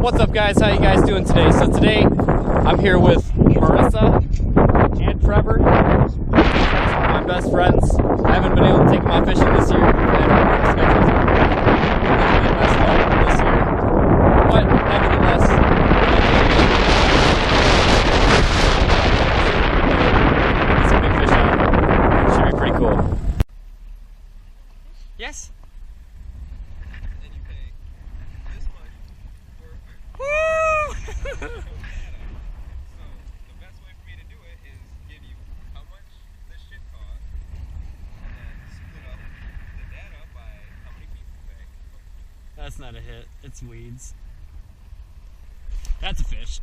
What's up, guys? How you guys doing today? So today I'm here with Marissa and Trevor, my best friends. I haven't been able to take them out fishing this year. This year. But nevertheless, some big fish out. Should be pretty cool. Yes. So the best way for me to do it is give you how much this shit costs, and then split up the data by how many people pay. That's not a hit. It's weeds. That's a fish.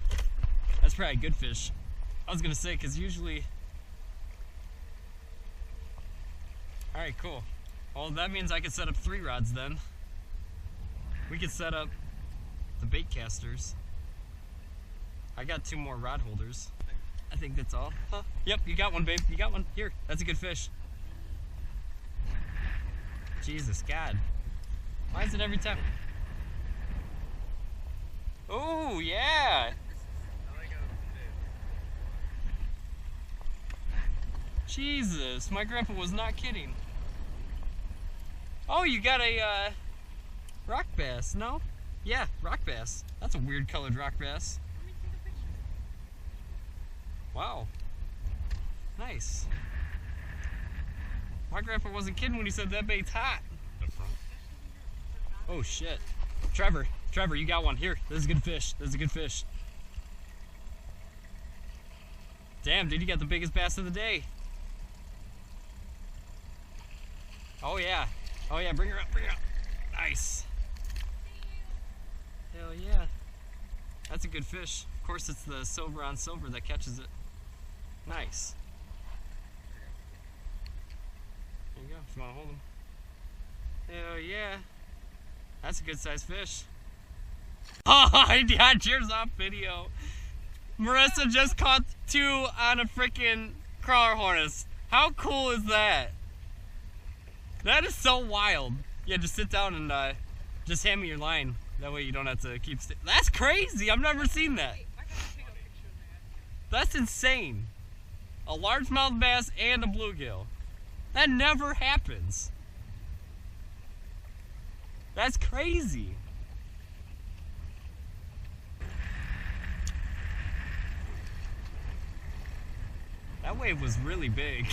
That's probably a good fish. I was gonna say, because usually... Alright, cool. Well, that means I could set up 3 rods then. We could set up the bait casters. I got 2 more rod holders. I think that's all. Huh? Yep, you got one, babe. You got one. Here, that's a good fish. Jesus, God. Why is it every time? Oh, yeah. I like how Jesus, my grandpa was not kidding. Oh, you got a rock bass, no? Yeah, rock bass. That's a weird colored rock bass. Let me see the pictures. Wow. Nice. My grandpa wasn't kidding when he said that bait's hot. Oh shit. Trevor, you got one. Here, this is a good fish. This is a good fish. Damn, dude, you got the biggest bass of the day. Oh yeah. Oh yeah, bring her up, bring her up. Nice. Hell yeah. That's a good fish. Of course, it's the silver on silver that catches it. Nice. There you go, if you want to hold him. Hell yeah. That's a good sized fish. Oh, yeah, cheers off video. Marissa just caught 2 on a freaking crawler harness. How cool is that? That is so wild. Yeah, just sit down and just hand me your line. That way you don't have to keep That's crazy. I've never seen that. I gotta take a picture of that. That's insane. A largemouth bass and a bluegill. That never happens. That's crazy. That wave was really big.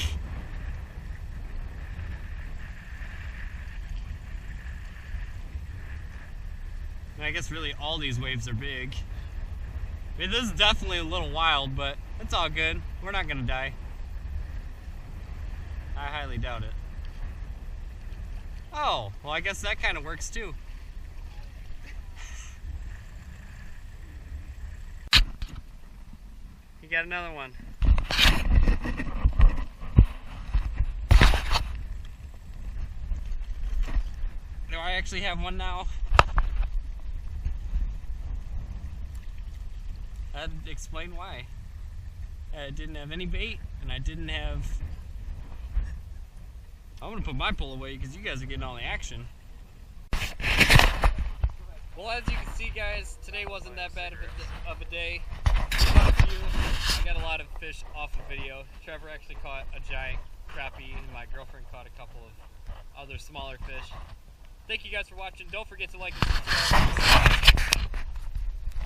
I guess really all these waves are big. I mean, this is definitely a little wild, but it's all good. We're not gonna die. I highly doubt it. Oh, well, I guess that kind of works too. You got another one. Do I actually have one now? That'd explain why. I didn't have any bait, and I didn't have... I'm gonna put my pole away because you guys are getting all the action. Well, as you can see, guys, today wasn't that bad of a day. I got a lot of fish off of video. Trevor actually caught a giant crappie, and my girlfriend caught a couple of other smaller fish. Thank you guys for watching. Don't forget to like and subscribe.